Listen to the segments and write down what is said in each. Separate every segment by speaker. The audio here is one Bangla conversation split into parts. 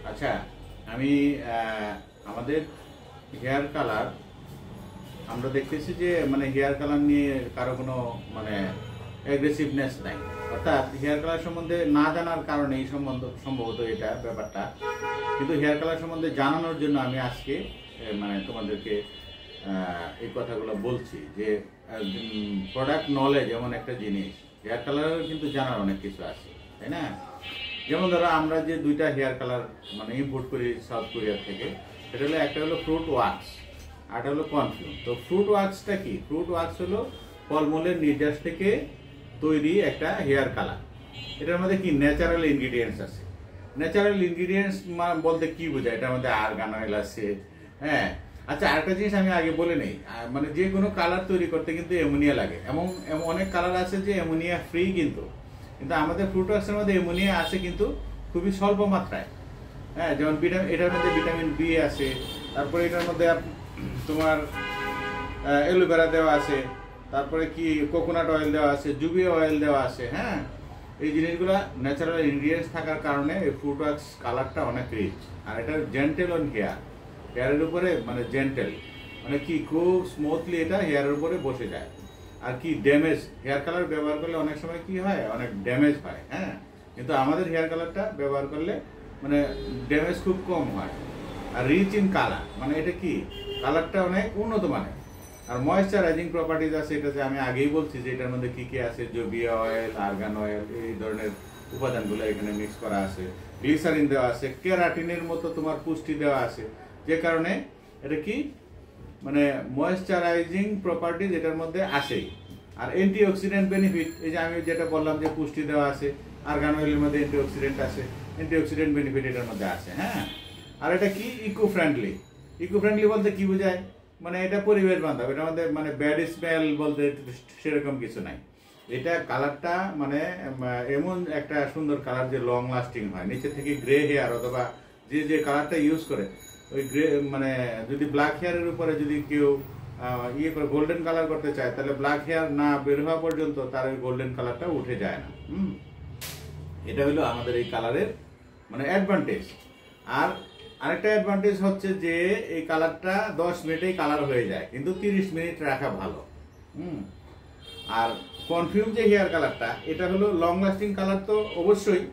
Speaker 1: আচ্ছা, আমি আমাদের হেয়ার কালার আমরা দেখতেছি যে মানে হেয়ার কালার নিয়ে কারো কোনো মানে অ্যাগ্রেসিভনেস নাই, অর্থাৎ হেয়ার কালার সম্বন্ধে না জানার কারণে এই সম্ভবত এটা ব্যাপারটা। কিন্তু হেয়ার কালার সম্বন্ধে জানানোর জন্য আমি আজকে মানে তোমাদেরকে এই কথাগুলো বলছি যে প্রোডাক্ট নলেজ এমন একটা জিনিস, হেয়ার কালারের কিন্তু জানার অনেক কিছু আছে, তাই না? যেমন ধরো আমরা যে দুইটা হেয়ার কালার মানে ইম্পোর্ট করি সাউথ কোরিয়া থেকে, সেটা হলো একটা হলো ফ্রুট ওয়াক্স আর একটা হলো কনফিউম। তো ফ্রুট ওয়াক্সটা কি? ফ্রুট ওয়াক্স হলো ফলমূলের নির্যাস থেকে তৈরি একটা হেয়ার কালার। এটার মধ্যে কি ন্যাচারাল ইনগ্রিডিয়েন্টস আছে। ন্যাচারাল ইনগ্রিডিয়েন্টস বলতে কি বোঝায়? এটার মধ্যে আর্গান অয়েল আছে, হ্যাঁ। আচ্ছা, আরেকটা জিনিস আমি আগে বলে নেই, মানে যে কোনো কালার তৈরি করতে কিন্তু অ্যামোনিয়া লাগে। এমন অনেক কালার আছে যে অ্যামোনিয়া ফ্রি, কিন্তু আমাদের ফ্রুট ওয়াক্সের মধ্যে অ্যামোনিয়া আছে কিন্তু খুবই স্বল্প মাত্রায়, হ্যাঁ। যেমন এটার মধ্যে ভিটামিন বি আছে, তারপরে এটার মধ্যে তোমার অ্যালোভেরা দেওয়া আছে, তারপরে কি কোকোনাট অয়েল দেওয়া আছে, জুবিয়া অয়েল দেওয়া আছে, হ্যাঁ। এই জিনিসগুলো ন্যাচারাল ইনগ্রিডিয়েন্টস থাকার কারণে এই ফ্রুট ওয়াক্স কালারটা অনেক রিচ। আর এটা জেন্টেল অন হেয়ারের উপরে, মানে জেন্টেল মানে কি খুব স্মুথলি এটা হেয়ারের উপরে বসে যায়। আর কি ড্যামেজ হেয়ার কালার ব্যবহার করলে অনেক সময় কি হয়, অনেক ড্যামেজ হয়, হ্যাঁ। কিন্তু আমাদের হেয়ার কালারটা ব্যবহার করলে মানে ড্যামেজ খুব কম হয়। আর রিচ ইন কালার, মানে এটা কি কালারটা অনেক উন্নত মানের। আর ময়েশ্চারাইজিং প্রপার্টিজ আছে, এটাতে আমি আগেই বলছি যে এটার মধ্যে কি কি আছে, জবিয়া অয়েল, আর্গান অয়েল, এই ধরনের উপাদানগুলো এখানে মিক্স করা আছে, গ্লিসারিন দেওয়া আছে, কেরাটিনের মতো তোমার পুষ্টি দেওয়া আছে, যে কারণে এটা কি মানে ময়েশ্চারাইজিং প্রপার্টিজ এটার মধ্যে আসেই। আর অ্যান্টিঅক্সিডেন্ট বেনিফিট, এই যে আমি যেটা বললাম যে পুষ্টি দেওয়া আছে, আর্গান অয়েলের মধ্যে অ্যান্টিঅক্সিডেন্ট আছে, অ্যান্টিঅক্সিডেন্ট বেনিফিট এটার মধ্যে আছে, হ্যাঁ। আর এটা কি ইকো ফ্রেন্ডলি। ইকো ফ্রেন্ডলি বলতে কি বোঝায়? মানে এটা পরিবেশ বান্ধব, এটার মধ্যে মানে ব্যাড স্মেল বলতে সেরকম কিছু নাই। এটা কালারটা মানে এমন একটা সুন্দর কালার যে লং লাস্টিং হয়। নিচে থেকে গ্রে হেয়ার অথবা যে কালারটা ইউজ করে ওই গ্রে মানে যদি ব্ল্যাক হেয়ারের উপরে যদি কেউ ইয়ে করে গোল্ডেন কালার করতে চায়, তাহলে ব্ল্যাক হেয়ার না বের হওয়া পর্যন্ত তার ওই গোল্ডেন কালারটা উঠে যায় না। এটা হলো আমাদের এই কালারের মানে অ্যাডভান্টেজ। আর আরেকটা অ্যাডভান্টেজ হচ্ছে যে এই কালারটা 10 মিনিটেই কালার হয়ে যায়, কিন্তু 30 মিনিট রাখা ভালো। আর কনফিউম যে হেয়ার কালারটা, এটা হলো লং লাস্টিং কালার, তো অবশ্যই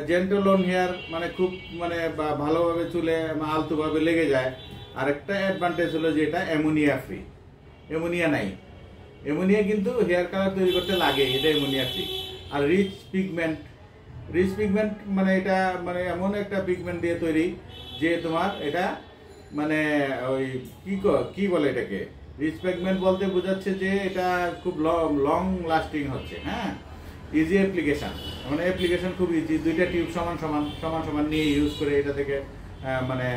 Speaker 1: জেন্টল অন হেয়ার, মানে খুব মানে ভালোভাবে চুলে আলতুভাবে লেগে যায়। আর একটা অ্যাডভান্টেজ হলো যে এটা অ্যামোনিয়া ফ্রি, অ্যামোনিয়া নাই। অ্যামোনিয়া কিন্তু হেয়ার কালার তৈরি করতে লাগে, এটা অ্যামোনিয়া ফ্রি। আর রিচ পিগমেন্ট মানে এটা মানে এমন একটা পিগমেন্ট দিয়ে তৈরি যে তোমার এটা মানে ওই কি বলে এটাকে, রিচ পিগমেন্ট বলতে বোঝাচ্ছে যে এটা খুব লং লাস্টিং হচ্ছে, হ্যাঁ। ইজি অ্যাপ্লিকেশন, মানে অ্যাপ্লিকেশন খুব ইজি। দুইটা টিউব সমান নিয়ে ইউজ করে এটা থেকে মানে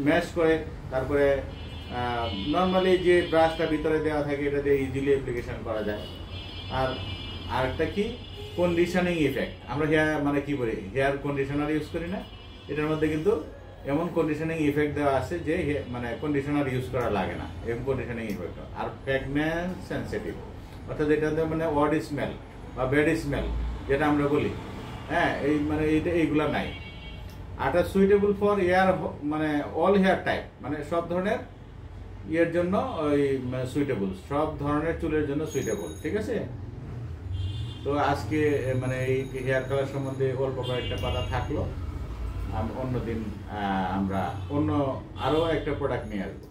Speaker 1: ম্যাশ করে, তারপরে নর্মালি যে ব্রাশটা ভিতরে দেওয়া থাকে এটা দিয়ে ইজিলি অ্যাপ্লিকেশন করা যায়। আর আরেকটা কি কন্ডিশনিং ইফেক্ট, আমরা হেয়ার মানে কি বলি হেয়ার কন্ডিশনার ইউজ করি না, এটার মধ্যে কিন্তু এমন কন্ডিশনিং ইফেক্ট দেওয়া আছে যে মানে কন্ডিশনার ইউজ করা লাগে না, এমন কন্ডিশনিং ইফেক্ট। আর ফ্র্যাগনেন্স সেন্সিটিভ, অর্থাৎ এটাতে মানে ওয়ার্ড স্মেল বা ব্যাড স্মেল যেটা আমরা বলি, হ্যাঁ, এই মানে এইগুলা নাই। আর সুইটেবল ফর হেয়ার মানে অল হেয়ার টাইপ, মানে সব ধরনের ইয়ের জন্য ওই সুইটেবল, সব ধরনের চুলের জন্য সুইটেবল, ঠিক আছে। তো আজকে মানে এই হেয়ার কালার সম্বন্ধে অল্প কয়েকটা কথা থাকলো। অন্যদিন আমরা অন্য আরো একটা প্রোডাক্ট নিয়ে আসবো।